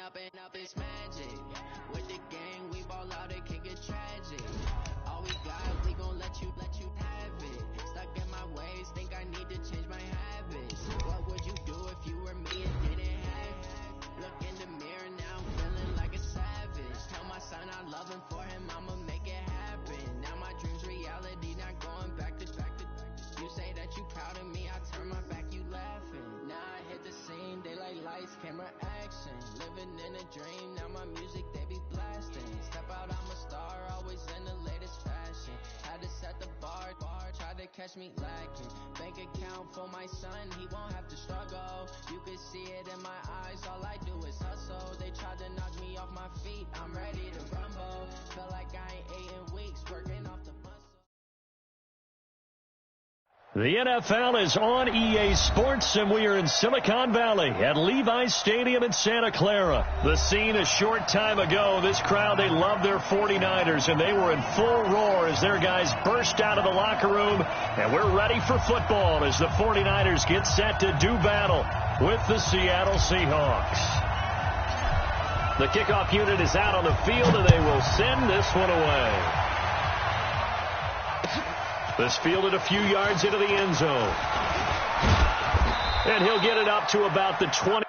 up is magic. With the gang, we ball out, it can get tragic. All we got, we gon' let you have it. Stuck in my ways, think I need to change my habits. What would you do if you were me and didn't have it? Look in the mirror now, I'm feeling like a savage. Tell my son I love him, for him I'ma make it happen. Now my dream's reality, not going back to. You say that you proud of me, I turn my back, you laughing. Now I hit the scene, they like lights, camera, action. Living in a dream, now my music they be blasting. Step out, I'm a star, always in the latest fashion. Had to set the bar, tried to catch me lacking. Bank account for my son, he won't have to struggle. You can see it in my eyes, all I do is hustle. They tried to knock me off my feet, I'm ready to rumble. Feel like I ain't ate in weeks, working off the muscle. The NFL is on EA Sports, and we are in Silicon Valley at Levi's Stadium in Santa Clara. The scene a short time ago, this crowd, they love their 49ers, and they were in full roar as their guys burst out of the locker room, and we're ready for football as the 49ers get set to do battle with the Seattle Seahawks. The kickoff unit is out on the field, and they will send this one away. This fielded a few yards into the end zone. And he'll get it up to about the 20.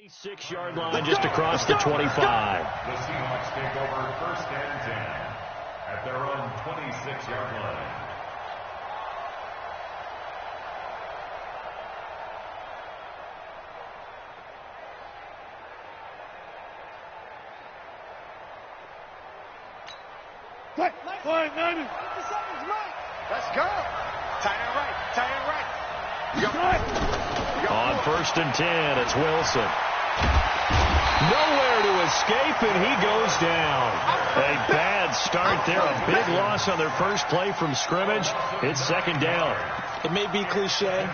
Six-yard line just across the 25. The Seahawks take over 1st and 10 at their own 26-yard line. Let's go. Tight end right. On 1st and 10, it's Wilson. Nowhere to escape, and he goes down. A bad start there. A big loss on their first play from scrimmage. It's 2nd down. It may be cliche,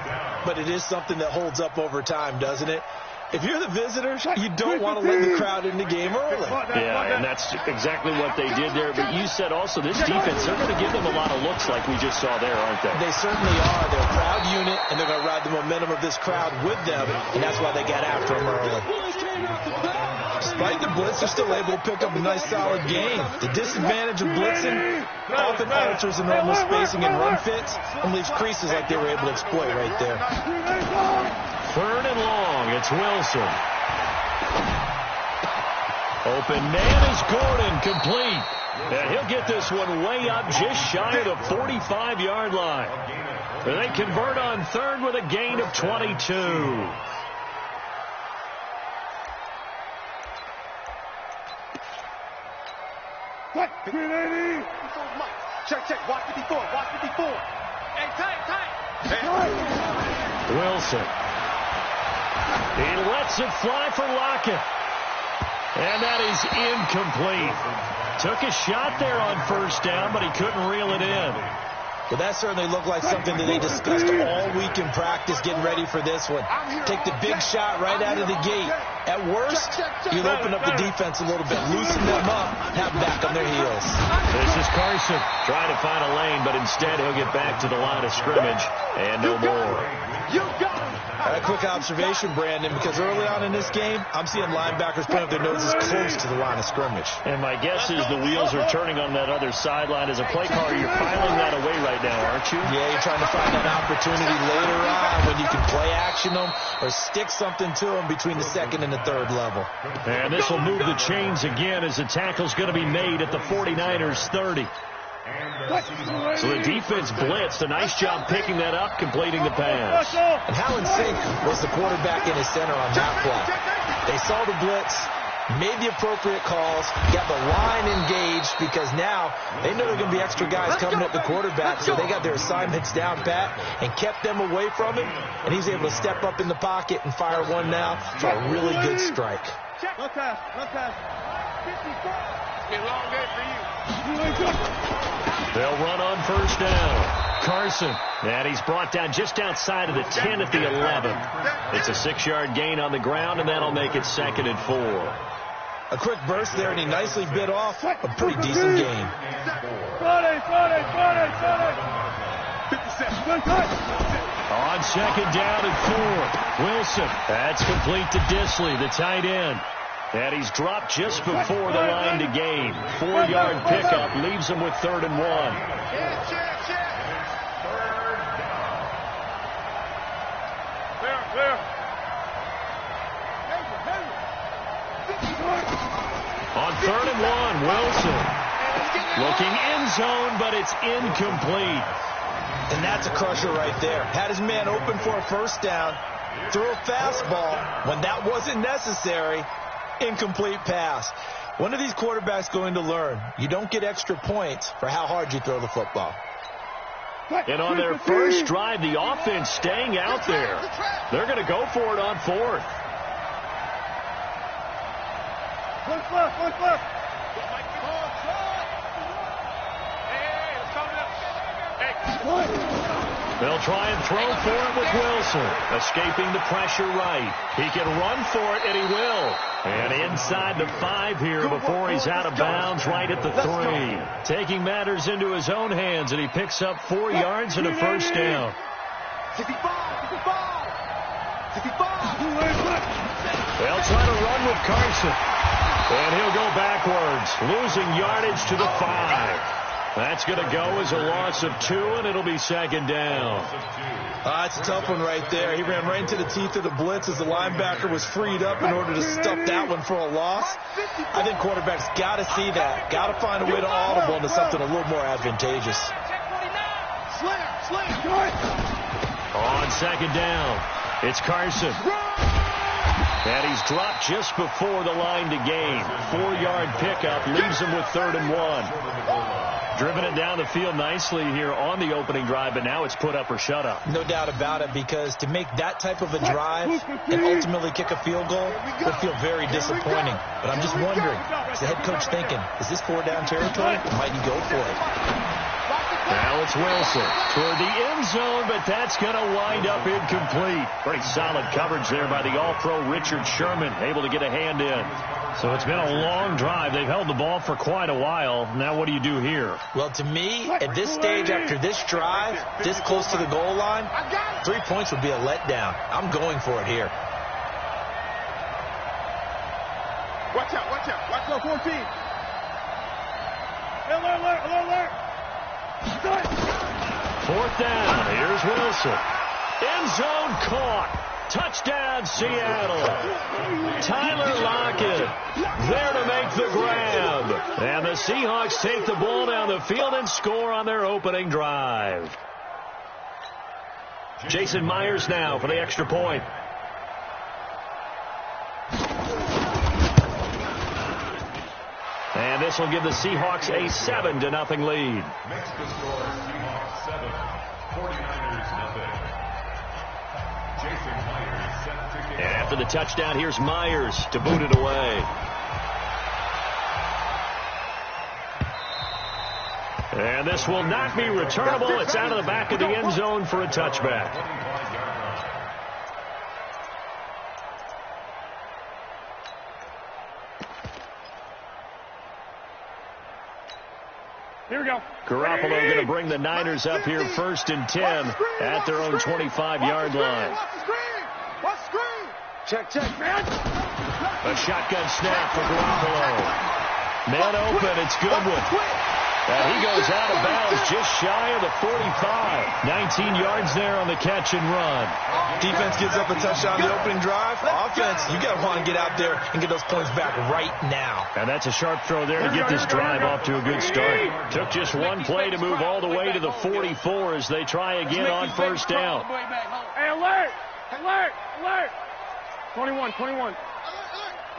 but it is something that holds up over time, doesn't it? If you're the visitors, you don't want to let the crowd in the game early. Yeah, and that's exactly what they did there. But you said also this defense, they're going to give them a lot of looks like we just saw there, aren't they? They certainly are. They're a proud unit, and they're going to ride the momentum of this crowd with them, and that's why they got after them early. Despite the blitz, they're still able to pick up a nice, solid game. The disadvantage of blitzing often alters the normal spacing and run fits and leaves creases like they were able to exploit right there. 3rd and long, it's Wilson. Open man is Gordon, complete. And he'll get this one way up just shy of the 45-yard line. They convert on third with a gain of 22. What? 380. Check. Watch 54. Hey, tight. Wilson. He lets it fly for Lockett. And that is incomplete. Took a shot there on first down, but he couldn't reel it in. Well, that certainly looked like something that they discussed all week in practice, getting ready for this one. Take the big shot right out of the gate. At worst, you'll open up the defense a little bit, loosen them up, have them back on their heels. This is Carson trying to find a lane, but instead he'll get back to the line of scrimmage and no more. A quick observation, Brandon, because early on in this game, I'm seeing linebackers putting up their noses close to the line of scrimmage. And my guess is the wheels are turning on that other sideline. As a play caller, you're filing that away right now, aren't you? Yeah, you're trying to find an opportunity later on when you can play action them or stick something to them between the second and the third level. And this will move the chains again as the tackle's going to be made at the 49ers 30. So the defense blitzed. A nice job picking that up, completing the pass. And how in sync was the quarterback in his center on that play? They saw the blitz, made the appropriate calls, got the line engaged because now they know there are going to be extra guys coming at the quarterback, so they got their assignments down pat and kept them away from him, and he's able to step up in the pocket and fire one now for a really good strike. One pass. 54. It's been a long day for you. They'll run on first down. Carson, and he's brought down just outside of the 10 at the 11. It's a 6-yard gain on the ground, and that'll make it 2nd and 4. A quick burst there, and he nicely bit off a pretty decent gain. 40. On 2nd down and 4. Wilson, that's complete to Disley, the tight end. And he's dropped just before the line to gain. 4-yard pickup leaves him with 3rd and 1. Clear. On 3rd and 1, Wilson. Looking end zone, but it's incomplete. And that's a crusher right there. Had his man open for a first down, threw a fastball when that wasn't necessary. Incomplete pass. When are these quarterbacks going to learn? You don't get extra points for how hard you throw the football. And on their first drive, the offense staying out there. They're going to go for it on 4th. One left. They'll try and throw for it with Wilson. Escaping the pressure right. He can run for it, and he will. And inside the 5 here before he's out of bounds right at the 3. Taking matters into his own hands, and he picks up 4 yards and a first down. 65. They'll try to run with Carson. And he'll go backwards, losing yardage to the 5. That's going to go as a loss of 2, and it'll be 2nd down. It's a tough one right there. He ran right into the teeth of the blitz as the linebacker was freed up in order to stuff that one for a loss. I think quarterbacks got to see that. Got to find a way to audible into something a little more advantageous. On 2nd down, it's Carson. And he's dropped just before the line to gain. 4-yard pickup leaves him with 3rd and 1. Driven it down the field nicely here on the opening drive, but now it's put up or shut up. No doubt about it, because to make that type of a drive and ultimately kick a field goal would feel very disappointing. But I'm just wondering, is the head coach thinking, is this 4-down territory? Or might he go for it? Now it's Wilson toward the end zone, but that's going to wind up incomplete. Pretty solid coverage there by the All-Pro Richard Sherman, able to get a hand in. So it's been a long drive. They've held the ball for quite a while. Now what do you do here? Well, to me, at this stage, after this drive, this close to the goal line, 3 points would be a letdown. I'm going for it here. Watch out. Watch out, 14. Alert. 4th down. Here's Wilson. End zone caught. Touchdown, Seattle. Tyler Lockett there to make the grab. And the Seahawks take the ball down the field and score on their opening drive. Jason Myers now for the extra point. And this will give the Seahawks a 7-0 lead. Makes the score Seahawks 7, 49ers nothing. Jason Myers set to kick And after the touchdown, here's Myers to boot it away. And this will not be returnable. It's out of the back of the end zone for a touchback. Here we go. Garoppolo going to bring the Niners up here 1st and 10 at their own 25-yard line. Watch the screen. Check, man. A shotgun snap for Garoppolo. Man open, it's Goodwin. And he goes out of bounds just shy of the 45. 19 yards there on the catch and run. Defense gives up a touchdown on the opening drive. Offense, you got to want to get out there and get those points back right now. And that's a sharp throw there to get this drive off to a good start. Took just one play to move all the way to the 44 as they try again on 1st down. Hey, alert! 21.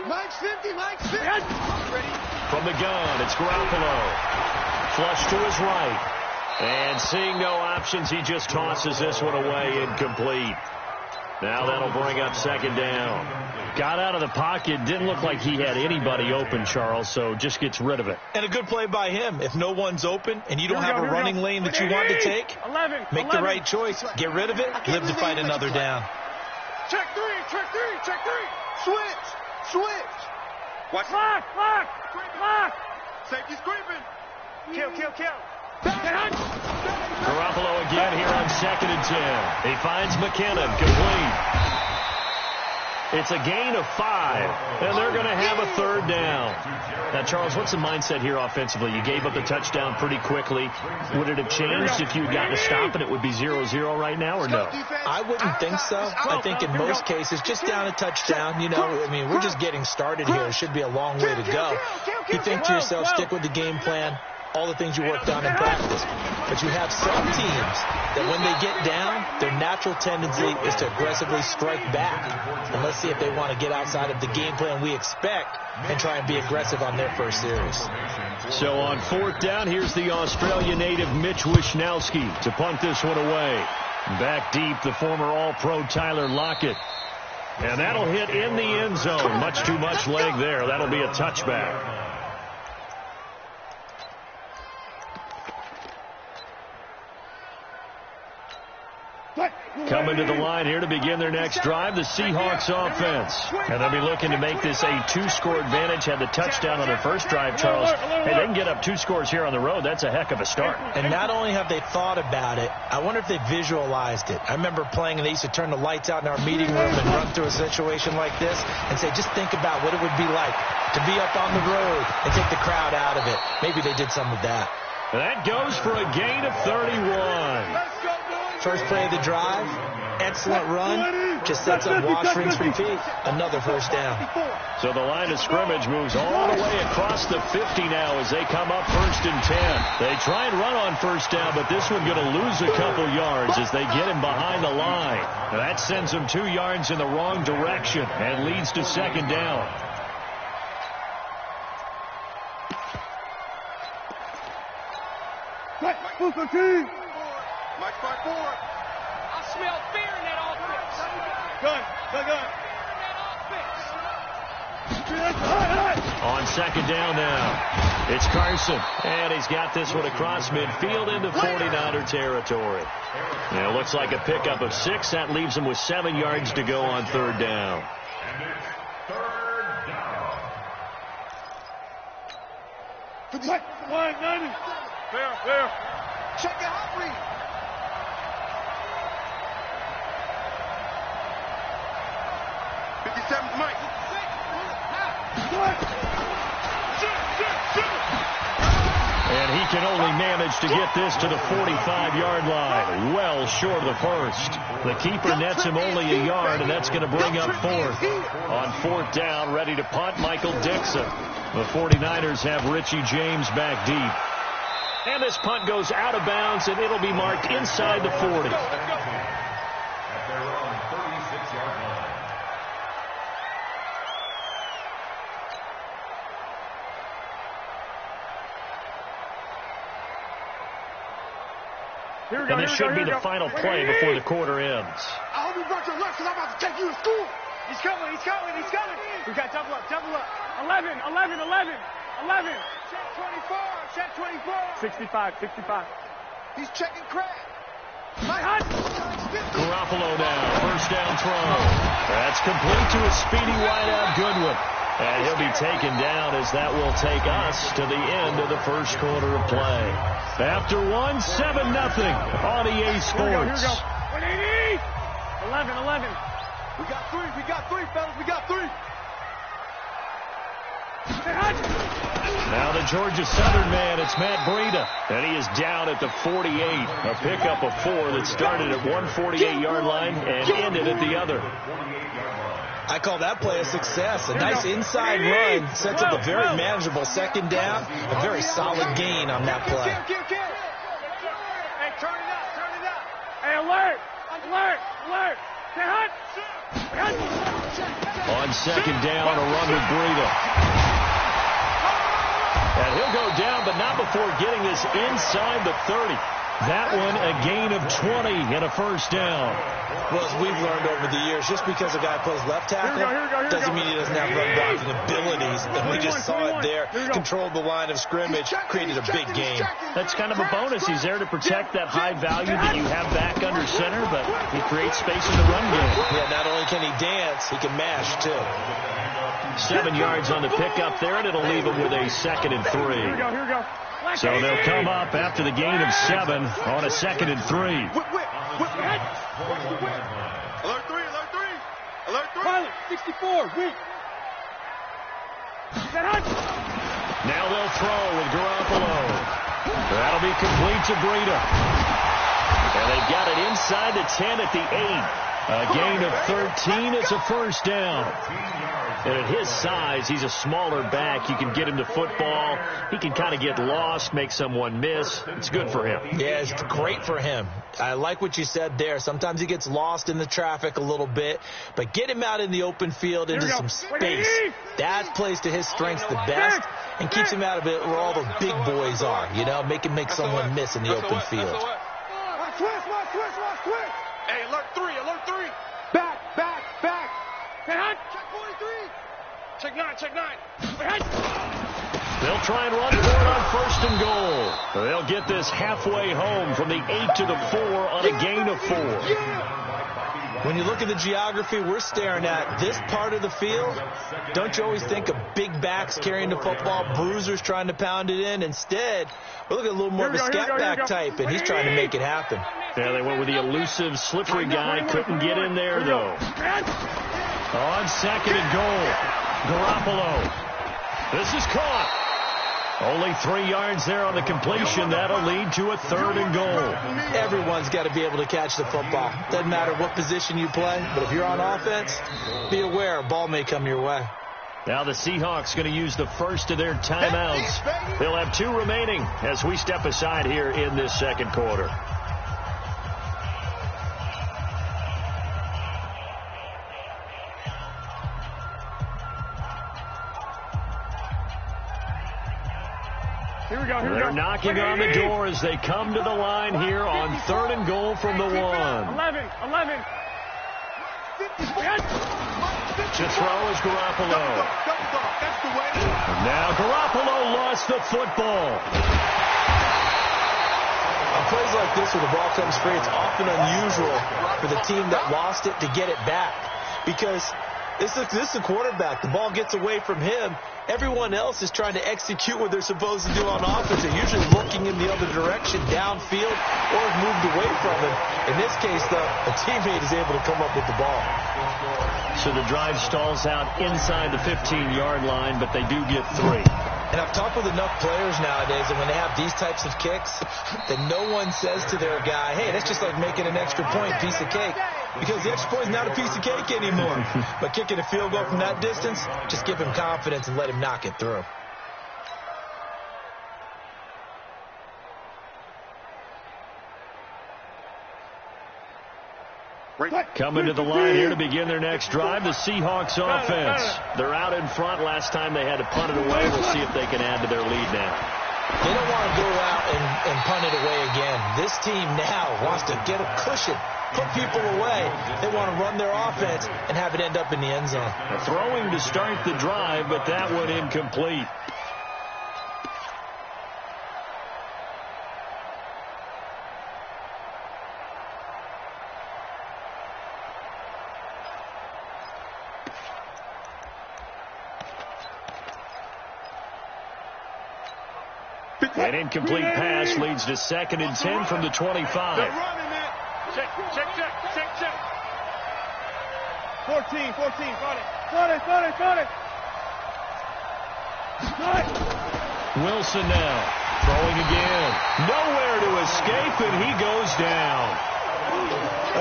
Mike's 50. From the gun, it's Garoppolo. Flush to his right. And seeing no options, he just tosses this one away incomplete. Now that'll bring up 2nd down. Got out of the pocket. Didn't look like he had anybody open, Charles, so just gets rid of it. And a good play by him. If no one's open and you don't have a running lane that you want to take, make the right choice. Get rid of it. Live to fight another down. Check three. Switch. Watch. Lock. Safety's creeping. Kill. Garoppolo again here on 2nd and 10. He finds McKinnon complete. It's a gain of 5, and they're going to have a 3rd down. Now, Charles, what's the mindset here offensively? You gave up the touchdown pretty quickly. Would it have changed if you had gotten a stop and it would be 0-0 right now, or no? I wouldn't think so. I think in most cases, just down a touchdown, we're just getting started here. It should be a long way to go. You think to yourself, stick with the game plan, all the things you worked on in practice. But you have some teams that when they get down, their natural tendency is to aggressively strike back. And let's see if they want to get outside of the game plan we expect and try and be aggressive on their first series. So on 4th down, here's the Australia native Mitch Wishnowski to punt this one away. Back deep, the former All-Pro Tyler Lockett. And that'll hit in the end zone. Much too much leg there. That'll be a touchback. Coming to the line here to begin their next drive, the Seahawks offense. And they'll be looking to make this a 2-score advantage. Had the touchdown on their first drive, Charles. Hey, they can get up 2 scores here on the road. That's a heck of a start. And not only have they thought about it, I wonder if they visualized it. I remember playing, and they used to turn the lights out in our meeting room and run through a situation like this and say, just think about what it would be like to be up on the road and take the crowd out of it. Maybe they did some of that. That goes for a gain of 31. First play of the drive, excellent run, just sets up wash, rinse, repeat. Another 1st down. So the line of scrimmage moves all the way across the 50 now as they come up 1st and 10. They try and run on 1st down, but this one going to lose a couple yards as they get him behind the line. Now that sends them 2 yards in the wrong direction and leads to 2nd down. Mike 5-4. I smell fear in that offense. Gun. On 2nd down now, it's Carson. And he's got this one across midfield into 49er territory. And it looks like a pickup of 6. That leaves him with 7 yards to go on 3rd down. And it's 3rd down. 190. There. Check it out, read. 57, Mike. And he can only manage to get this to the 45-yard line, well short of the first. The keeper nets him only a yard, and that's going to bring up 4th. On 4th down, ready to punt, Michael Dixon. The 49ers have Richie James back deep. And this punt goes out of bounds, and it'll be marked inside the 40. And this should be the final play before the quarter ends. I hope you brought your lunch because I'm about to take you to school. He's coming. We got double up. 11. Check 24. 65. He's checking crack. Garoppolo now, first down throw. That's complete to a speedy wideout Goodwin. And he'll be taken down as that will take us to the end of the first quarter of play. After 7-0 on EA Sports. 11. We got three, fellas. We got three. Now the Georgia Southern man, it's Matt Breida. And he is down at the 48. A pickup of 4 that started at 148-yard line and ended at the other. I call that play a success. A nice inside run sets up a very manageable second down. A very solid gain on that play. Hey, turn it up. Hey, alert. Say hut. On second down, a run with Breida. And he'll go down, but not before getting this inside the 30. That one a gain of 20 and a first down. Well, as we've learned over the years, just because a guy plays left tackle doesn't mean he doesn't have run blocking abilities. And we just saw it there. Controlled the line of scrimmage, created a big gain. That's kind of a bonus. He's there to protect that high value that you have back under center, but he creates space in the run game. Yeah, not only can he dance, he can mash, too. 7 yards on the pickup there, and it'll leave him with a 2nd and 3. Here we go. So they'll come up after the gain of 7 on a 2nd and 3. Whip. Alert 3. Pilot, 64, whip. Now they'll throw with Garoppolo. That'll be complete to Breida. And they've got it inside the 10 at the 8. A gain of 13. It's a first down. And at his size, he's a smaller back. You can get him to football. He can kind of get lost, make someone miss. It's good for him. Yeah, it's great for him. I like what you said there. Sometimes he gets lost in the traffic a little bit, but get him out in the open field into some space. That plays to his strengths the best and keeps him out of it where all the big boys are, make him make someone miss in the open field. Twist. Hey, alert 3. Back. Check 43. Check 9. They'll try and run for it on 1st and goal. They'll get this halfway home from the 8 to the 4 on a gain of 4. When you look at the geography we're staring at, this part of the field, don't you always think of big backs carrying the football, bruisers trying to pound it in? Instead, we're looking at a little more of a scat back type, and he's trying to make it happen. Yeah, they went with the elusive, slippery guy. Couldn't get in there, though. On 2nd and goal, Garoppolo. This is caught. Only 3 yards there on the completion. That'll lead to a 3rd and goal. Everyone's got to be able to catch the football. Doesn't matter what position you play, but if you're on offense, be aware a ball may come your way. Now the Seahawks going to use the first of their timeouts. They'll have 2 remaining as we step aside here in this 2nd quarter. They're knocking on the door as they come to the line here on 3rd and goal from the 1. 11. To throw is Garoppolo. Now Garoppolo lost the football. On plays like this where the ball comes free, it's often unusual for the team that lost it to get it back. Because this is a quarterback. The ball gets away from him. Everyone else is trying to execute what they're supposed to do on offense. They're usually looking in the other direction, downfield, or have moved away from him. In this case, though, a teammate is able to come up with the ball. So the drive stalls out inside the 15-yard line, but they do get 3. And I've talked with enough players nowadays that when they have these types of kicks, that no one says to their guy, hey, that's just like making an extra point, piece of cake. Because the extra point is not a piece of cake anymore. But kicking a field goal from that distance, just give him confidence and let him knock it through. Coming to the line here to begin their next drive, the Seahawks offense. They're out in front. Last time they had to punt it away. We'll see if they can add to their lead now. They don't want to go out and punt it away again. This team now wants to get a cushion, put people away. They want to run their offense and have it end up in the end zone. Throwing to start the drive, but that one incomplete. An incomplete pass leads to 2nd and 10 from the 25. They're running it. Check. 14. Got it. Wilson now throwing again. Nowhere to escape, and he goes down.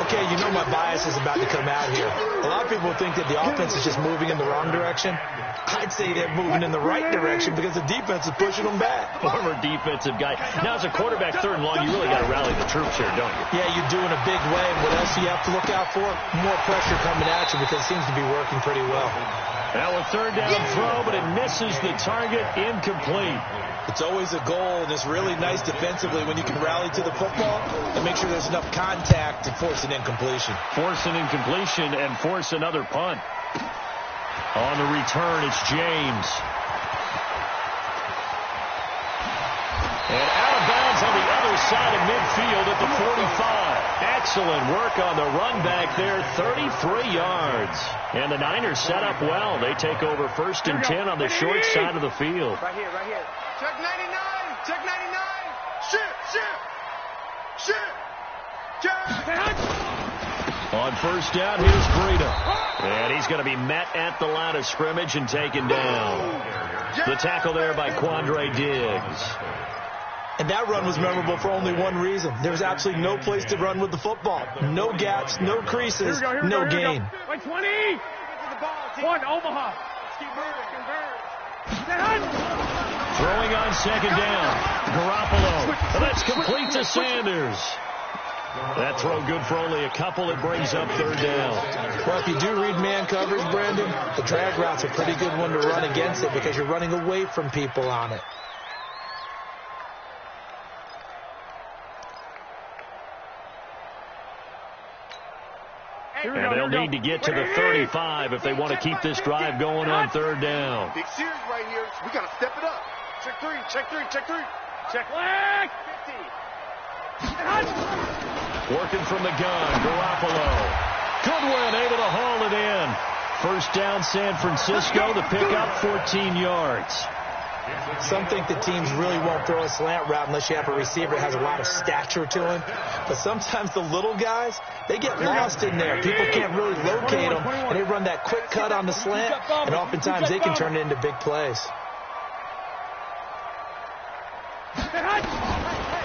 Okay, you know my bias is about to come out here. A lot of people think that the offense is just moving in the wrong direction. I'd say they're moving in the right direction because the defense is pushing them back. Former defensive guy. Now, as a quarterback, 3rd and long, you really got to rally the troops here, don't you? Yeah, you do in a big way. And what else do you have to look out for? More pressure coming at you because it seems to be working pretty well. Now a 3rd down throw, but it misses the target. Incomplete. It's always a goal, and it's really nice defensively when you can rally to the football and make sure there's enough contact to force an incompletion. Force an incompletion and force another punt. On the return, it's James. And out of bounds on the other side of midfield at the 45. Excellent work on the run back there, 33 yards. And the Niners set up well. They take over 1st and 10 on the short side of the field. Right here. Check 99. Shit. On 1st down, here's Breida. And he's going to be met at the line of scrimmage and taken down. The tackle there by Quandre Diggs. And that run was memorable for only one reason. There was absolutely no place to run with the football. No gaps, no creases, no gain. Like 20. One, Omaha. Throwing on 2nd down. Garoppolo. And that's complete to Sanders. That throw good for only a couple. It brings up 3rd down. Well, if you do read man coverage, Brandon, the drag route's a pretty good one to run against it because you're running away from people on it. And they'll need to get to the 35 if they want to keep this drive going on 3rd down. Big series right here. We got to step it up. Check three. Check leg. 50. Working from the gun, Garoppolo. Goodwin able to haul it in. 1st down, San Francisco. The pickup, 14 yards. Some think that teams really won't throw a slant route unless you have a receiver that has a lot of stature to him. But sometimes the little guys, they get lost in there. People can't really locate them, and they run that quick cut on the slant, and oftentimes they can turn it into big plays.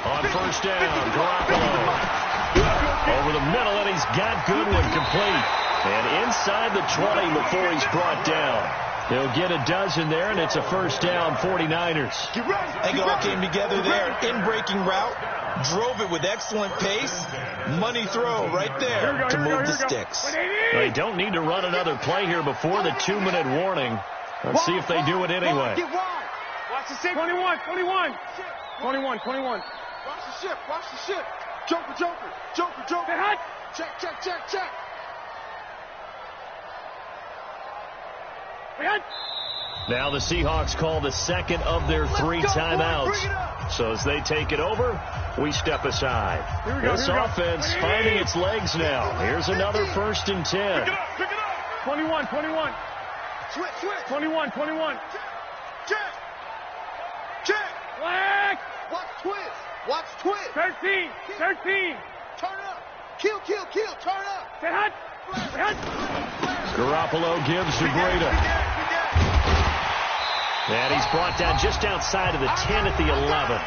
On 1st down, Garoppolo. Over the middle, and he's got Goodwin complete. And inside the 20 before he's brought down. They'll get a dozen there, and it's a 1st down, 49ers. I think it all came together there. In-breaking route, drove it with excellent pace. Money throw right there to move the sticks. They don't need to run another play here before the 2-minute warning. Let's see if they do it anyway. Watch the 21. Watch the ship. Joker. Check. Now the Seahawks call the 2nd of their 3 timeouts. So as they take it over, we step aside. This offense finding its legs now. Here's another 1st and 10. Pick it up. 21. Switch. 21. Check. Flag. Watch twist. 13. Turn up. Kill. Turn up. Garoppolo gives to Breida. And he's brought down just outside of the 10 at the 11.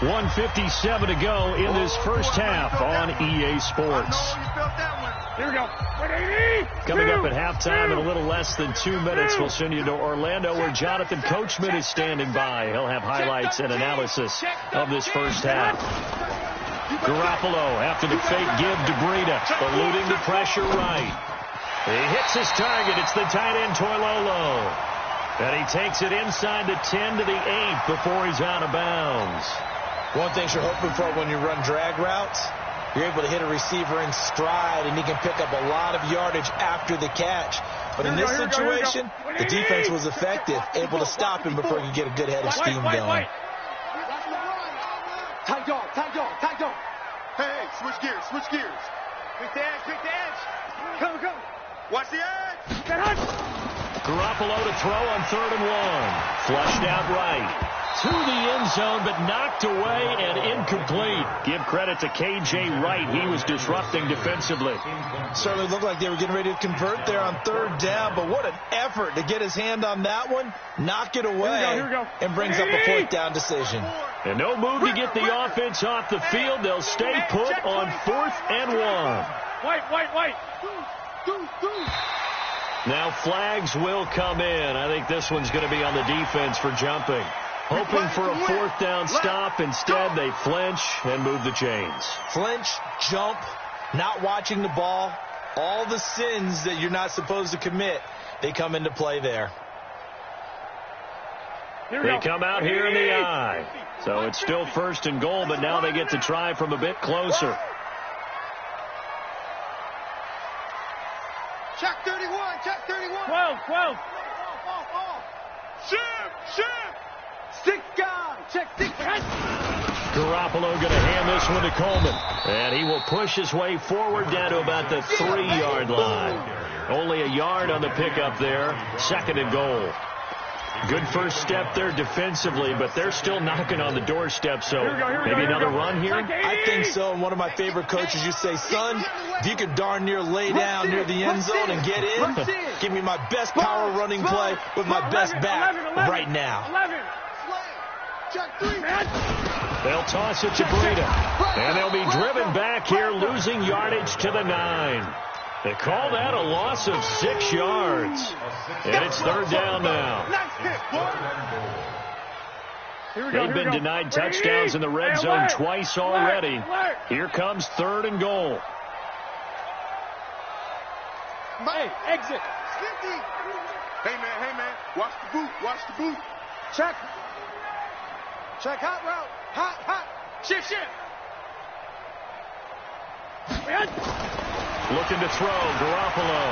1:57 to go in this 1st half on EA Sports. Here we go. Coming up at halftime in a little less than 2 minutes, we'll send you to Orlando where Jonathan Coachman is standing by. He'll have highlights and analysis of this 1st half. Garoppolo after the fake give to Breida, eluding the pressure right. He hits his target. It's the tight end, Toilolo. And he takes it inside the 10 to the 8 before he's out of bounds. One thing you're hoping for when you run drag routes, you're able to hit a receiver in stride, and he can pick up a lot of yardage after the catch. But in this situation, the defense was effective, able to stop him before he could get a good head of steam going. Tight dog, tight dog, tight dog. Hey, switch gears, switch gears. Pick the edge, pick the edge. Come, come. Watch the edge. Get hot. Garoppolo to throw on 3rd and 1. Flushed out right. To the end zone, but knocked away and incomplete. Give credit to K.J. Wright. He was disrupting defensively. Certainly looked like they were getting ready to convert there on 3rd down, but what an effort to get his hand on that one, knock it away, Here we go. and brings up a 4th down decision. And no move to get the offense off the field. They'll stay put on 4th and 1. White. Now flags will come in. I think this one's going to be on the defense for jumping. Hoping for a 4th down stop. Instead, they flinch and move the chains. Flinch, jump, not watching the ball, all the sins that you're not supposed to commit, they come into play there. They come out here in the eye. So it's still 1st and goal, but now they get to try from a bit closer. Check 31, check 31. 12. Ship. 6 guys, check 6 guys. Garoppolo going to hand this one to Coleman. And he will push his way forward down to about the 3-yard line. Only a yard on the pickup there. 2nd and goal. Good first step there defensively, but they're still knocking on the doorstep, so maybe another run here? I think so, and one of my favorite coaches used to say, son, if you could darn near lay down near the end zone and get in, give me my best power running play with my best back right now. 11. They'll toss it to Breida, and they'll be driven back here, losing yardage to the 9. They call that a loss of 6 yards. And it's 3rd down now. They've been denied touchdowns in the red zone twice already. Here comes 3rd and goal. Hey, exit. Hey, man. Watch the boot. Check hot route. Hot. Shift. Looking to throw, Garoppolo.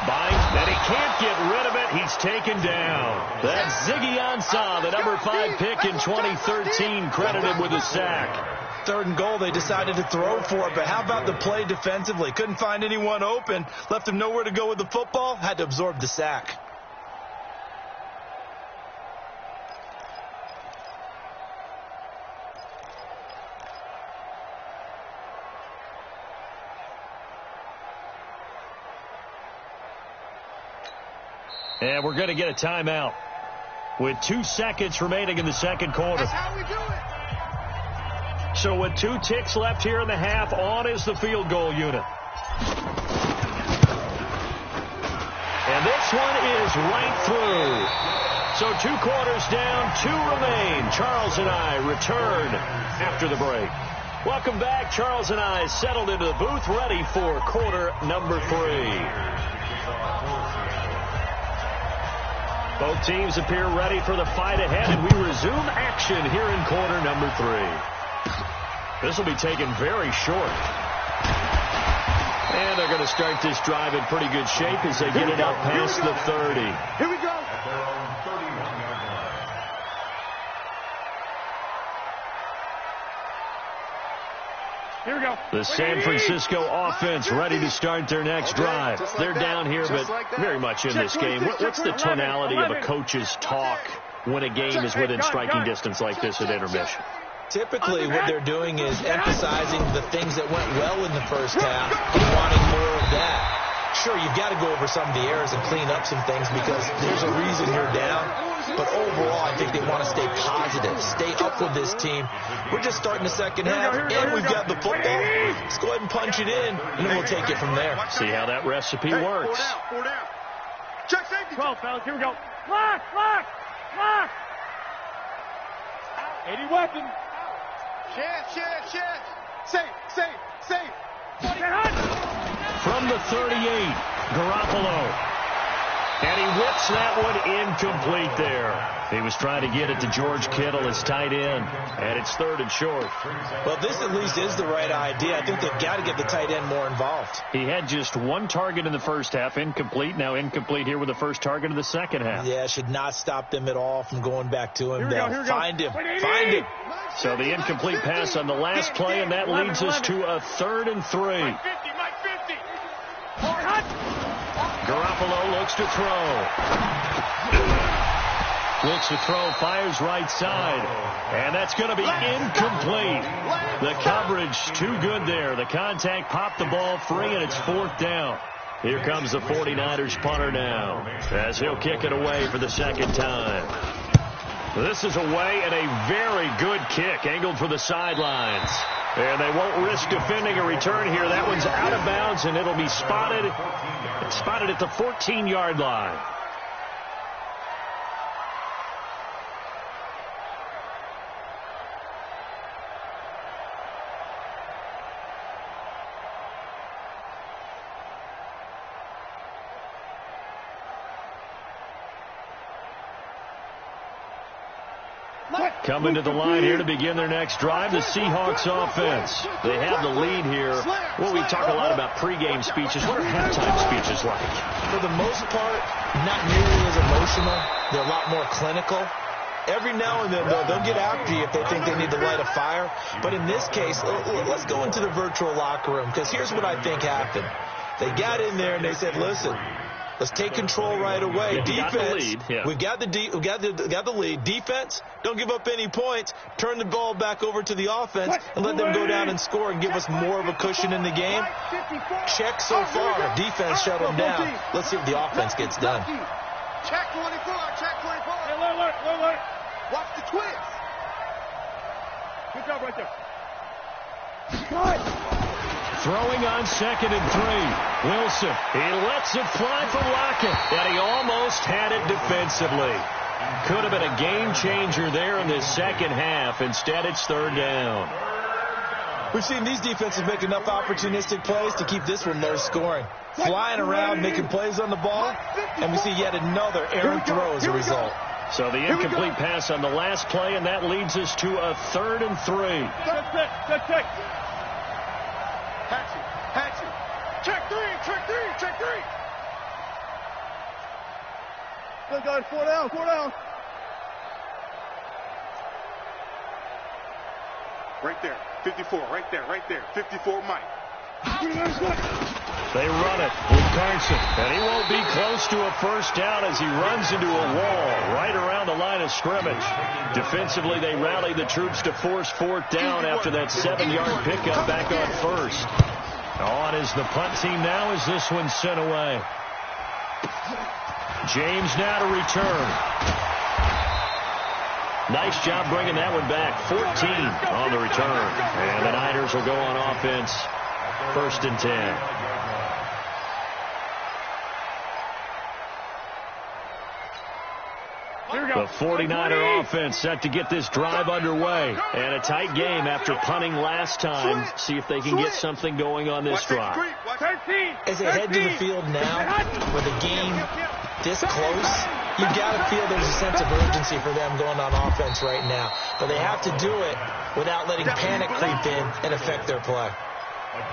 Bites, and he can't get rid of it. He's taken down. That's Ziggy Ansah, the number 5 pick in 2013, credited with a sack. 3rd and goal, they decided to throw for it, but how about the play defensively? Couldn't find anyone open, left him nowhere to go with the football, had to absorb the sack. And we're going to get a timeout with 2 seconds remaining in the 2nd quarter. That's how we do it. So with 2 ticks left here in the half, on is the field goal unit. And this one is right through. So 2 quarters down, 2 remain. Charles and I return after the break. Welcome back. Charles and I settled into the booth, ready for quarter number 3. Both teams appear ready for the fight ahead, and we resume action here in quarter number 3. This will be taken very short. And they're going to start this drive in pretty good shape as they get it up past the 30. Here we go. Here we go. The San Francisco offense ready to start their next drive. They're down here, but very much in this game. What's the tonality of a coach's talk when a game is within striking distance like this at intermission? Typically, what they're doing is emphasizing the things that went well in the first half and wanting more of that. Sure, you've got to go over some of the errors and clean up some things because there's a reason you're down. But overall, I think they want to stay positive, stay up with this team. We're just starting the second half, and we've got the football. Let's go ahead and punch it in, and then we'll take it from there. See how that recipe works. 4 down. Check safety. 12, fellas. Here we go. Lock. 80 weapon. Shift. Safe. From the 38, Garoppolo. And he whips that one incomplete there. He was trying to get it to George Kittle, his tight end, and it's 3rd and short. Well, this at least is the right idea. I think they've got to get the tight end more involved. He had just 1 target in the first half, incomplete. Now incomplete here with the first target of the second half. Yeah, should not stop them at all from going back to him. Find him. Find him. So the incomplete pass on the last play, and that leads us to a 3rd and 3. Garoppolo looks to throw. Looks to throw, fires right side. And that's going to be incomplete. The coverage too good there. The contact popped the ball free, and it's 4th down. Here comes the 49ers punter now, as he'll kick it away for the second time. This is away, and a very good kick, angled for the sidelines. And they won't risk defending a return here. That one's out of bounds, and it'll be spotted at the 14-yard line. Coming to the line here to begin their next drive, the Seahawks offense. They have the lead here. Well, we talk a lot about pregame speeches. What are halftime speeches like? For the most part, not nearly as emotional. They're a lot more clinical. Every now and then, they'll get after you if they think they need to light a fire. But in this case, let's go into the virtual locker room, because here's what I think happened. They got in there and they said, listen, let's take control right away. Defense, we've got the lead. Defense, don't give up any points. Turn the ball back over to the offense and let them go down and score and give us more of a cushion in the game. Check so far. Defense shut them down. Let's see what the offense gets done. Check 24. Check 24. Hey, alert. Watch the twist. Good job right there. Throwing on 2nd and 3. Wilson, he lets it fly for Lockett, and he almost had it defensively. Could have been a game changer there in this second half. Instead, it's 3rd down. We've seen these defenses make enough opportunistic plays to keep this one low scoring. Flying around, making plays on the ball, and we see yet another errant throw as a result. So the incomplete pass on the last play, and that leads us to a 3rd and 3. Check. Hatchet. Check three. Good guys, 4 down. Right there, 54, right there, 54 Mike. They run it with Carson, and he won't be close to a first down as he runs into a wall right around the line of scrimmage. Defensively, they rally the troops to force 4th down after that 7-yard pickup back on 1st. On is the punt team now as this one's sent away. James now to return. Nice job bringing that one back. 14 on the return. And the Niners will go on offense. 1st and 10. The 49er offense set to get this drive underway. And a tight game after punting last time. See if they can get something going on this drive. As they head to the field now, with the game this close, you've got to feel there's a sense of urgency for them going on offense right now. But they have to do it without letting panic creep in and affect their play.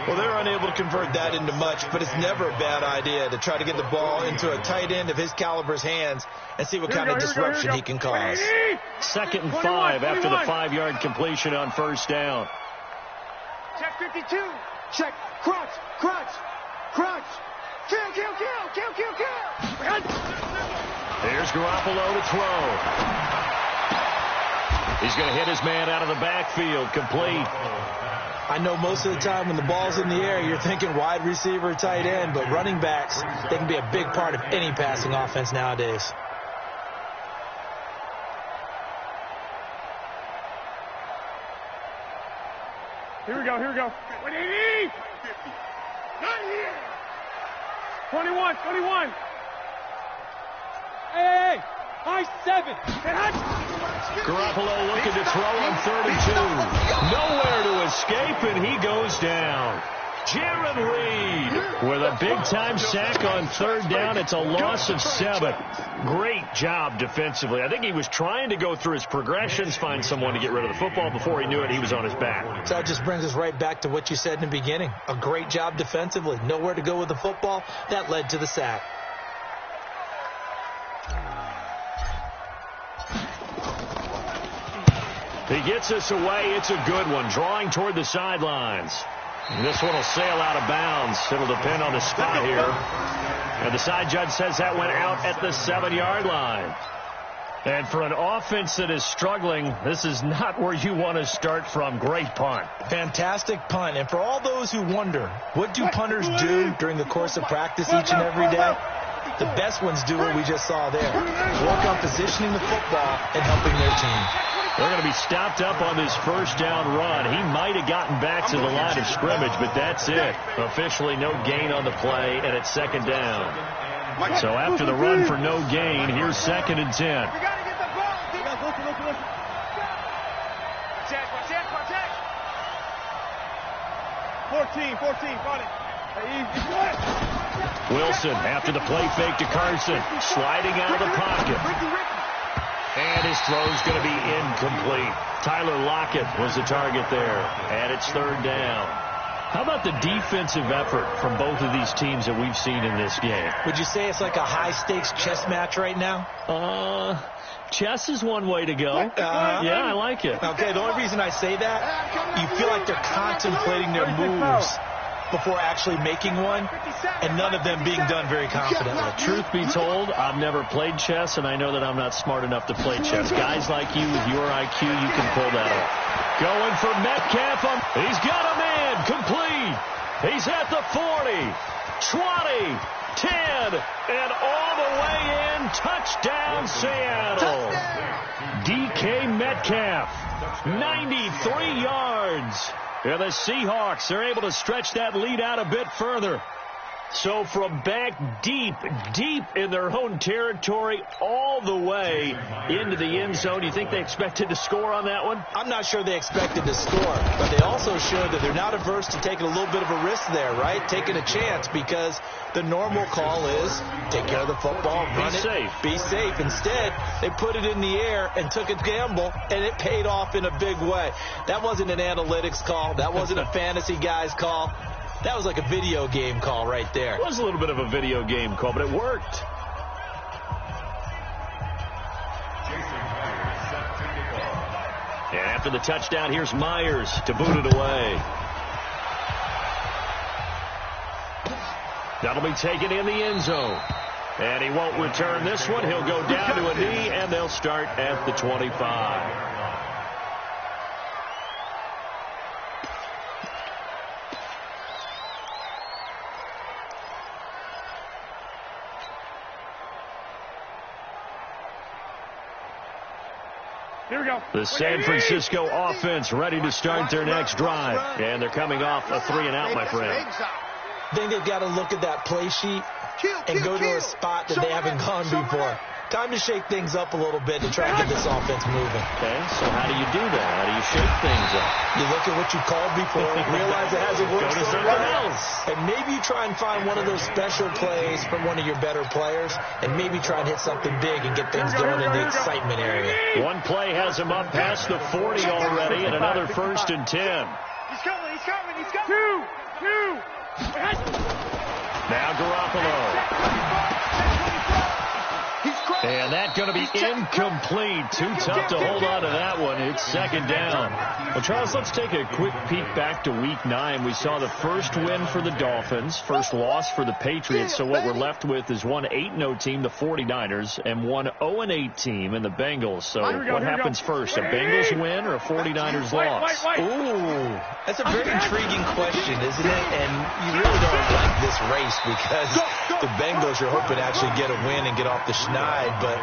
Well, they're unable to convert that into much, but it's never a bad idea to try to get the ball into a tight end of his caliber's hands and see what kind of disruption he can cause. 2nd and 5 after the 5-yard completion on 1st down. Check 52. Check. Crunch. Kill. Here's Garoppolo to throw. He's going to hit his man out of the backfield. Complete. I know most of the time when the ball's in the air, you're thinking wide receiver, tight end, but running backs, they can be a big part of any passing offense nowadays. Here we go. 21. 21. Hey! High 7. Garoppolo looking to throw on 3rd and 2. Nowhere to escape, and he goes down. Jaron Reed with a big-time sack on third down. It's a loss of 7. Great job defensively. I think he was trying to go through his progressions, find someone to get rid of the football. Before he knew it, he was on his back. So that just brings us right back to what you said in the beginning. A great job defensively. Nowhere to go with the football. That led to the sack. He gets us away. It's a good one. Drawing toward the sidelines. This one will sail out of bounds. It'll depend on the spot here. And the side judge says that went out at the 7-yard line. And for an offense that is struggling, this is not where you want to start from. Great punt. Fantastic punt. And for all those who wonder, what do punters do during the course of practice each and every day? The best ones do what we just saw there. Work on positioning the football and helping their team. They're going to be stopped up on this first down run. He might have gotten back to the line of scrimmage, but that's it. Officially no gain on the play, and it's second down. So after the run for no gain, here's 2nd and 10. We got to get the ball. Listen. Check. 14, got it. Wilson after the play fake to Carson, sliding out of the pocket. And his throw's going to be incomplete. Tyler Lockett was the target there, and it's 3rd down. How about the defensive effort from both of these teams that we've seen in this game? Would you say it's like a high-stakes chess match right now? Chess is one way to go. Yeah, I like it. Okay, the only reason I say that, you feel like they're contemplating their moves before actually making one, and none of them being done very confidently. Truth be told, I've never played chess, and I know that I'm not smart enough to play chess. Guys like you with your IQ, you can pull that off. Going for Metcalf. He's got a man complete. He's at the 40, 20, 10, and all the way in. Touchdown, Seattle. DK Metcalf, 93 yards. And the Seahawks are able to stretch that lead out a bit further. So from back deep in their own territory all the way into the end zone, you think they expected to score on that one? I'm not sure they expected to score, but they also showed that they're not averse to taking a little bit of a risk there, right? Taking a chance, because the normal call is take care of the football, run it, be safe. Instead, they put it in the air and took a gamble, and it paid off in a big way. That wasn't an analytics call. That wasn't a fantasy guy's call. That was like a video game call right there. It was a little bit of a video game call, but it worked. And after the touchdown, here's Myers to boot it away. That'll be taken in the end zone. And he won't return this one. He'll go down to a knee, and they'll start at the 25. Here we go. The San Francisco offense ready to start their next drive. And they're coming off a 3-and-out, my friend. I think they've got to look at that play sheet and go to a spot that they haven't gone before. Time to shake things up a little bit to try and get this offense moving. Okay, so how do you do that? How do you shake things up? You look at what you called before, realize it hasn't worked somewhere else. And maybe you try and find one of those special plays from one of your better players, and maybe try and hit something big and get things going in the excitement area. One play has him up past the 40 already, and another 1st and 10. He's coming. Two. Now Garoppolo. And that's going to be incomplete. Too tough to hold on to that one. It's 2nd down. Well, Charles, let's take a quick peek back to Week 9. We saw the first win for the Dolphins, first loss for the Patriots. So what we're left with is one 8-0 team, the 49ers, and one 0-8 team in the Bengals. So what happens first, a Bengals win or a 49ers loss? Ooh, that's a very intriguing question, isn't it? And you really don't like this race because the Bengals are hoping to actually get a win and get off the schneid. But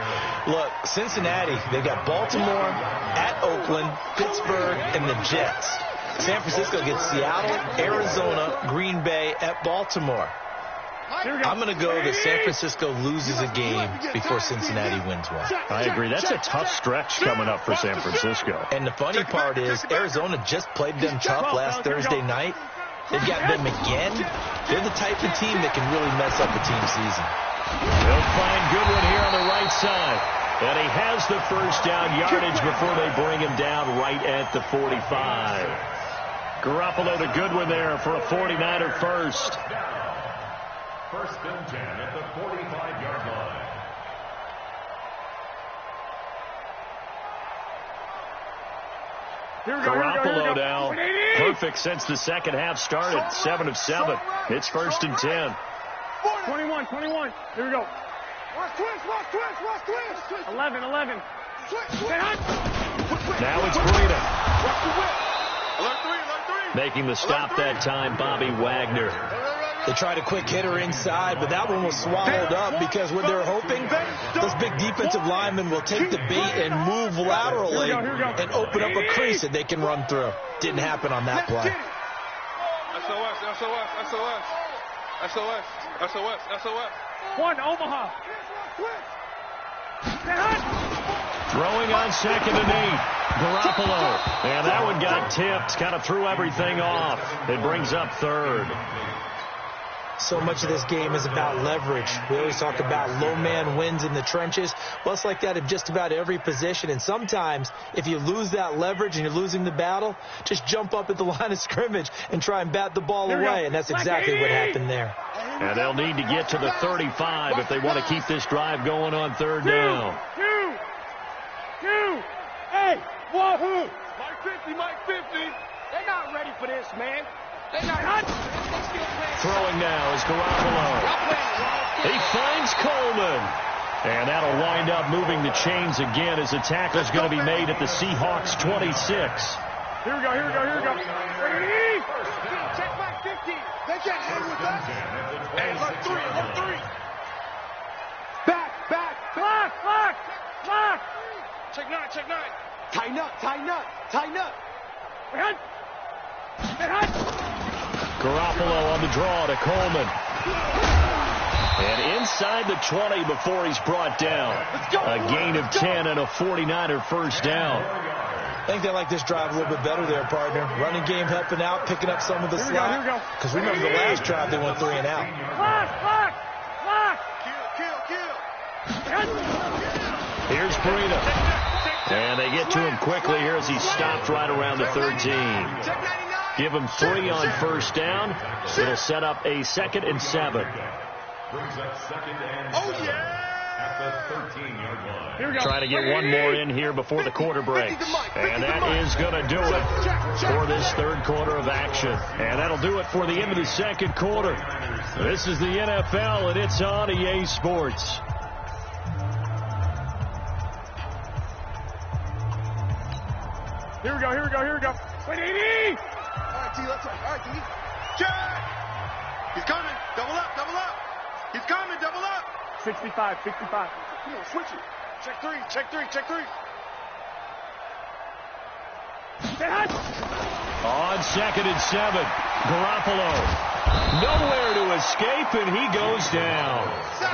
look, Cincinnati, they got Baltimore, at Oakland, Pittsburgh, and the Jets. San Francisco gets Seattle, Arizona, Green Bay, at Baltimore. I'm going to go that San Francisco loses a game before Cincinnati wins one. I agree. That's a tough stretch coming up for San Francisco. And the funny part is Arizona just played them tough last Thursday night. they've got them again. They're the type of team that can really mess up a team season. They'll find Goodwin here on the right side. And he has the first down yardage before they bring him down right at the 45. Garoppolo to Goodwin there for a 49er first. First and 10 at the 45-yard line. Garoppolo now, perfect since the second half started. 7 of 7. It's first and 10. 21. Here we go. Watch twist. 11. Now it's Breida. Alert three. Making the stop that time, Bobby Wagner. They tried a quick hitter inside, but that one was swallowed up because what they're hoping, those big defensive linemen will take the bait and move laterally and open up a crease that they can run through. Didn't happen on that play. SOS. One, Omaha. Throwing on 2nd and 8. Garoppolo. And that one got tipped. Kind of threw everything off. It brings up 3rd. So much of this game is about leverage. We always talk about low man wins in the trenches. Well, it's like that in just about every position. And sometimes, if you lose that leverage and you're losing the battle, just jump up at the line of scrimmage and try and bat the ball away. And that's exactly what happened there. And they'll need to get to the 35 if they want to keep this drive going on 3rd down. Hey, wahoo! Mike 50. They're not ready for this, man. They're not. Throwing now is Garoppolo. He finds Coleman. And that'll wind up moving the chains again as the tackle's going to be made at the Seahawks 26. Here we go. Ready? Check Mike 50. They can't hang with us. Hey, alert three. Back. Block. Check nine. Tighten up. Garoppolo on the draw to Coleman. And inside the 20 before he's brought down. A gain of 10 and a 49er first down. I think they like this drive a little bit better there, partner. Running game helping out, picking up some of the slack. Because remember the last drive they went 3 and out. Block. Kill. Here's Breida. And they get to him quickly here as he's stopped right around the 13. Give him 3 on first down. It'll set up a 2nd and 7. Brings up 2nd and 7 at the 13-yard line. Here we go. Trying to get one more in here before the quarter breaks. And that is going to do it for this 3rd quarter of action. And that'll do it for the end of the 2nd quarter. This is the NFL, and it's on EA Sports. Here we go. Wait, 80! All right, T, let's go. All right, T. Check! He's coming. Double up. He's coming. Double up. 65. Come on, switch it. Check three. On 2nd and 7, Garoppolo. Nowhere to escape, and he goes down.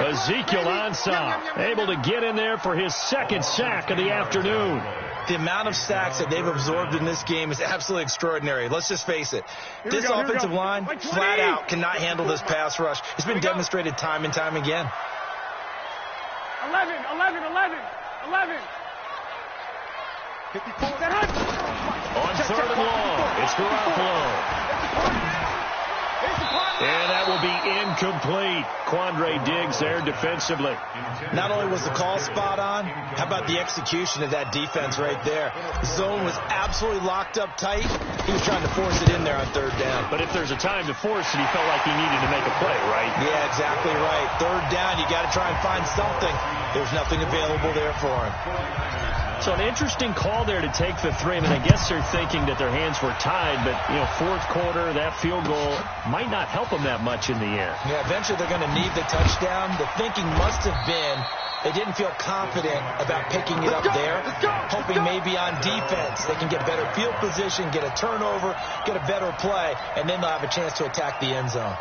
Ezekiel Ansah able to get in there for his 2nd sack of the afternoon. The amount of sacks that they've absorbed in this game is absolutely extraordinary. Let's just face it. This offensive line, flat out, cannot handle this pass rush. It's been demonstrated time and time again. 11. 54. On 3rd and long, it's Garoppolo. And that will be incomplete. Quandre Diggs there defensively. Not only was the call spot on, how about the execution of that defense right there? The zone was absolutely locked up tight. He was trying to force it in there on 3rd down. But if there's a time to force it, he felt like he needed to make a play, right? Yeah, exactly right. 3rd down, you got to try and find something. There's nothing available there for him. So an interesting call there to take the 3. I mean, I guess they're thinking that their hands were tied, but, 4th quarter, that field goal might not help them that much in the end. Yeah, eventually they're going to need the touchdown. The thinking must have been they didn't feel confident about picking it up there, hoping maybe on defense they can get better field position, get a turnover, get a better play, and then they'll have a chance to attack the end zone.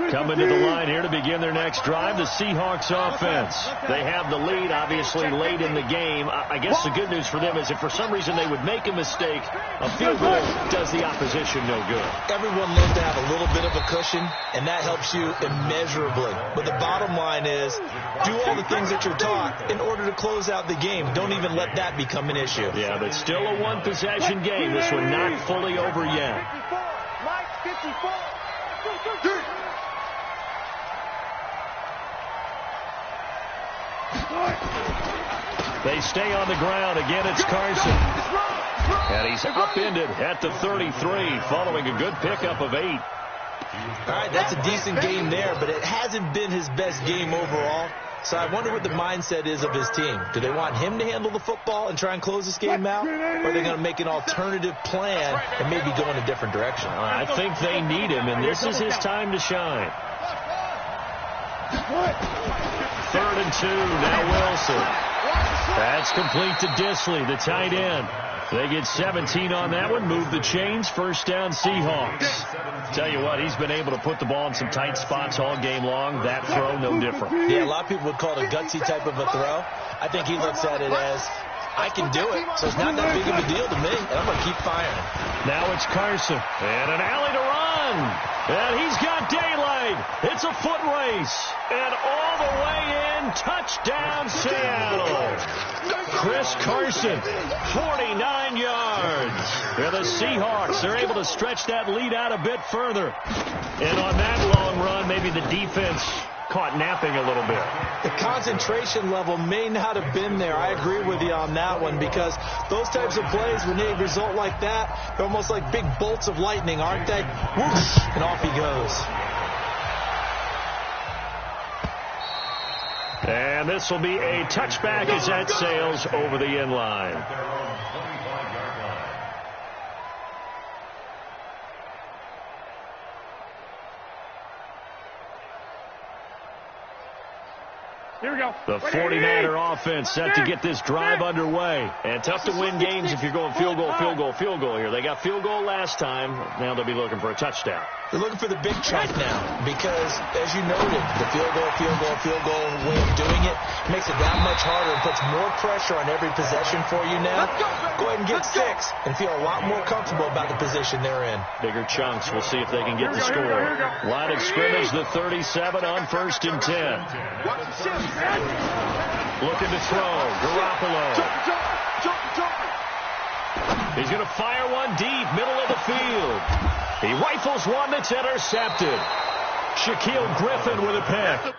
Coming to the line here to begin their next drive, the Seahawks offense. They have the lead, obviously, late in the game. I guess the good news for them is if for some reason they would make a mistake, a field goal does the opposition no good. Everyone loves to have a little bit of a cushion, and that helps you immeasurably. But the bottom line is, do all the things that you're taught in order to close out the game. Don't even let that become an issue. Yeah, but still a one-possession game. This one not fully over yet. Mike, 54. They stay on the ground. Again, it's Carson. And he's upended at the 33 following a good pickup of 8. All right, that's a decent game there, but it hasn't been his best game overall. So I wonder what the mindset is of his team. Do they want him to handle the football and try and close this game out? Or are they going to make an alternative plan and maybe go in a different direction? I think they need him, and this is his time to shine. 3rd and 2, now Wilson. That's complete to Disley, the tight end. They get 17 on that one, move the chains, first down Seahawks. Tell you what, he's been able to put the ball in some tight spots all game long. That throw, no different. Yeah, a lot of people would call it a gutsy type of a throw. I think he looks at it as, I can do it, so it's not that big of a deal to me, and I'm going to keep firing. Now it's Carson, and an alley to run. And he's got daylight. It's a foot race. And all the way in, touchdown Seattle. Chris Carson, 49 yards. And the Seahawks, they're able to stretch that lead out a bit further. And on that long run, maybe the defense caught napping a little bit. The concentration level may not have been there. I agree with you on that one, because those types of plays, when they result like that, they're almost like big bolts of lightning, aren't they? Whoosh, and off he goes. And this will be a touchback as that sails over the end line. Here we go. The 49er offense set to get this drive underway. And tough to win games if you're going field goal here. They got field goal last time. Now they'll be looking for a touchdown. They're looking for the big chunk now because, as you noted, the field goal way of doing it makes it that much harder and puts more pressure on every possession for you now. Go ahead and get 6 and feel a lot more comfortable about the position they're in. Bigger chunks. We'll see if they can get the score. Line of scrimmage, the 37 on 1st and 10. Looking to throw. Garoppolo. He's going to fire one deep, middle of the field. He rifles one that's intercepted. Shaquille Griffin with a pick.